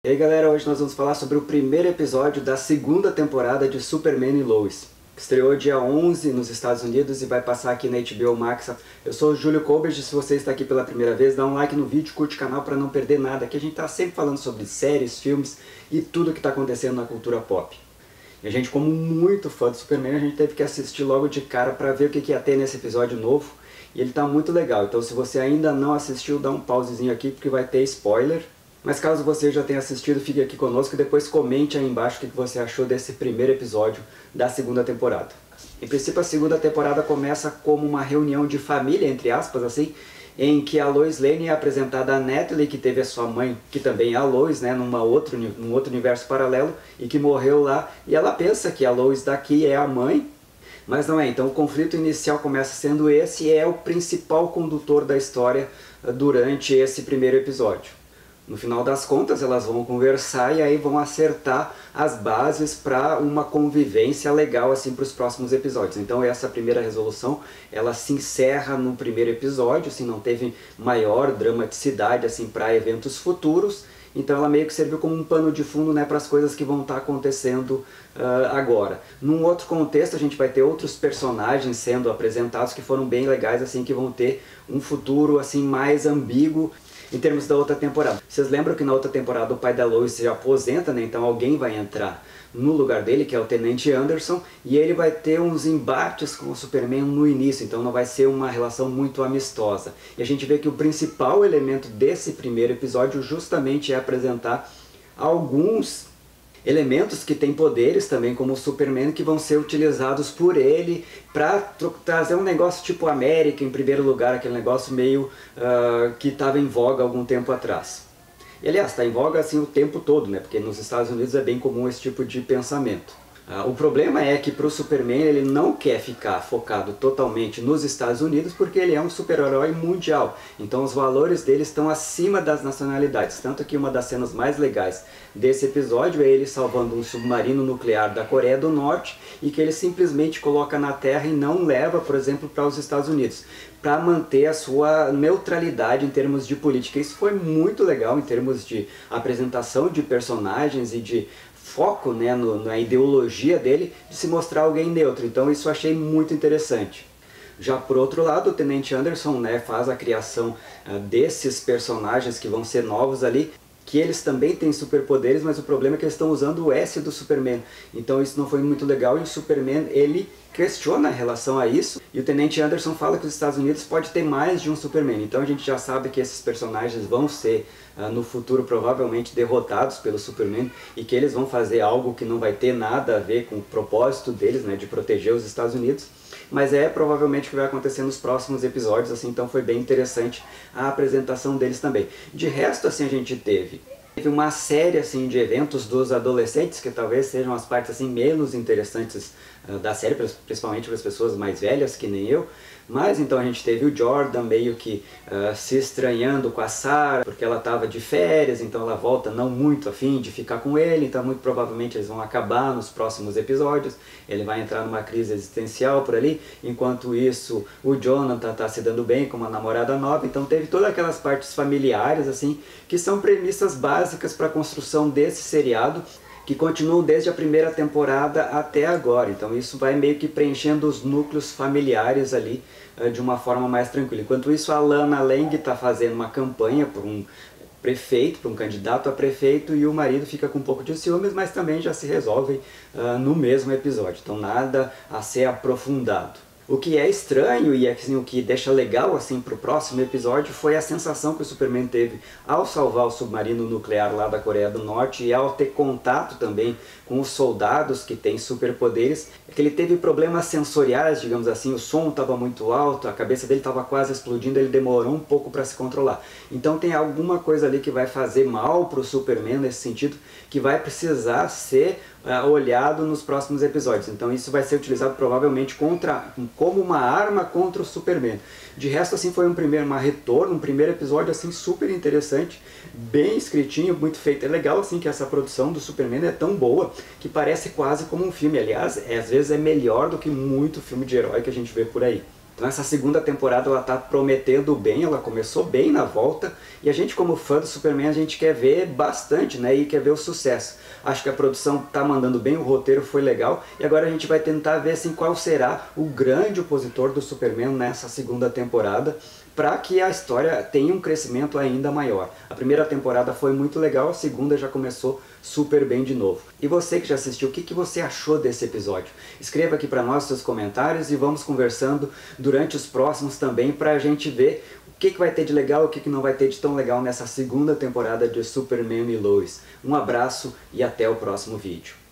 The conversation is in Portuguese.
E aí galera, hoje nós vamos falar sobre o primeiro episódio da segunda temporada de Superman e Lois, que estreou dia 11 nos Estados Unidos e vai passar aqui na HBO Max. Eu sou o Júlio Colbert, se você está aqui pela primeira vez, dá um like no vídeo, curte o canal para não perder nada, que a gente está sempre falando sobre séries, filmes e tudo que está acontecendo na cultura pop. E a gente, como muito fã do Superman, a gente teve que assistir logo de cara para ver o que ia ter nesse episódio novo, e ele está muito legal. Então se você ainda não assistiu, dá um pausezinho aqui porque vai ter spoiler. Mas caso você já tenha assistido, fique aqui conosco e depois comente aí embaixo o que você achou desse primeiro episódio da segunda temporada. Em princípio, a segunda temporada começa como uma reunião de família, entre aspas, assim, em que a Lois Lane é apresentada a Natalie, que teve a sua mãe, que também é a Lois, né, num outro universo paralelo, e que morreu lá, e ela pensa que a Lois daqui é a mãe, mas não é. Então o conflito inicial começa sendo esse, e é o principal condutor da história durante esse primeiro episódio. No final das contas, elas vão conversar e aí vão acertar as bases para uma convivência legal assim para os próximos episódios. Então essa primeira resolução, ela se encerra no primeiro episódio, assim, não teve maior dramaticidade assim para eventos futuros. Então ela meio que serviu como um pano de fundo, né, para as coisas que vão estar acontecendo agora. Num outro contexto, a gente vai ter outros personagens sendo apresentados que foram bem legais, assim, que vão ter um futuro assim mais ambíguo em termos da outra temporada. Vocês lembram que na outra temporada o pai da Lois se aposenta, né? Então alguém vai entrar no lugar dele, que é o Tenente Anderson, e ele vai ter uns embates com o Superman no início, então não vai ser uma relação muito amistosa. E a gente vê que o principal elemento desse primeiro episódio justamente é apresentar alguns elementos que têm poderes também, como o Superman, que vão ser utilizados por ele para trazer um negócio tipo América em primeiro lugar, aquele negócio meio que estava em voga algum tempo atrás. E aliás, está em voga assim o tempo todo, né? Porque nos Estados Unidos é bem comum esse tipo de pensamento. O problema é que para o Superman ele não quer ficar focado totalmente nos Estados Unidos porque ele é um super-herói mundial. Então os valores dele estão acima das nacionalidades. Tanto que uma das cenas mais legais desse episódio é ele salvando um submarino nuclear da Coreia do Norte e que ele simplesmente coloca na Terra e não leva, por exemplo, para os Estados Unidos, para manter a sua neutralidade em termos de política. Isso foi muito legal em termos de apresentação de personagens e de foco, né, na ideologia dele, de se mostrar alguém neutro. Então isso eu achei muito interessante. Já por outro lado, o Tenente Anderson, né, faz a criação desses personagens que vão ser novos ali, que eles também têm superpoderes, mas o problema é que eles estão usando o S do Superman. Então isso não foi muito legal e o Superman, ele questiona em relação a isso, e o Tenente Anderson fala que os Estados Unidos pode ter mais de um Superman. Então a gente já sabe que esses personagens vão ser no futuro provavelmente derrotados pelo Superman e que eles vão fazer algo que não vai ter nada a ver com o propósito deles, né, de proteger os Estados Unidos. Mas é provavelmente o que vai acontecer nos próximos episódios, assim, então foi bem interessante a apresentação deles também. De resto, assim, a gente teve uma série assim, de eventos dos adolescentes, que talvez sejam as partes assim, menos interessantes da série, principalmente para as pessoas mais velhas, que nem eu. Mas então a gente teve o Jordan meio que se estranhando com a Sarah, porque ela estava de férias, então ela volta não muito afim de ficar com ele, então muito provavelmente eles vão acabar nos próximos episódios, ele vai entrar numa crise existencial por ali, enquanto isso o Jonathan está se dando bem com uma namorada nova, então teve todas aquelas partes familiares assim, que são premissas básicas para a construção desse seriado, que continuam desde a primeira temporada até agora. Então isso vai meio que preenchendo os núcleos familiares ali de uma forma mais tranquila. Enquanto isso, a Lana Lang está fazendo uma campanha por um prefeito, por um candidato a prefeito, e o marido fica com um pouco de ciúmes, mas também já se resolve no mesmo episódio. Então nada a ser aprofundado. O que é estranho e assim, o que deixa legal assim, para o próximo episódio foi a sensação que o Superman teve ao salvar o submarino nuclear lá da Coreia do Norte e ao ter contato também com os soldados que têm superpoderes, é que ele teve problemas sensoriais, digamos assim, o som estava muito alto, a cabeça dele estava quase explodindo, ele demorou um pouco para se controlar. Então tem alguma coisa ali que vai fazer mal para o Superman nesse sentido, que vai precisar ser olhado nos próximos episódios. Então isso vai ser utilizado provavelmente como uma arma contra o Superman. De resto, assim, foi um primeiro episódio assim super interessante, bem escritinho, muito feito. É legal assim que essa produção do Superman é tão boa que parece quase como um filme. Aliás, às vezes é melhor do que muito filme de herói que a gente vê por aí. Então essa segunda temporada ela tá prometendo bem, ela começou bem na volta, e a gente como fã do Superman, a gente quer ver bastante, né, e quer ver o sucesso. Acho que a produção tá mandando bem, o roteiro foi legal, e agora a gente vai tentar ver assim, qual será o grande opositor do Superman nessa segunda temporada, para que a história tenha um crescimento ainda maior. A primeira temporada foi muito legal, a segunda já começou super bem de novo. E você que já assistiu, o que você achou desse episódio? Escreva aqui para nós seus comentários e vamos conversando durante os próximos também para a gente ver o que vai ter de legal, o que não vai ter de tão legal nessa segunda temporada de Superman e Lois. Um abraço e até o próximo vídeo.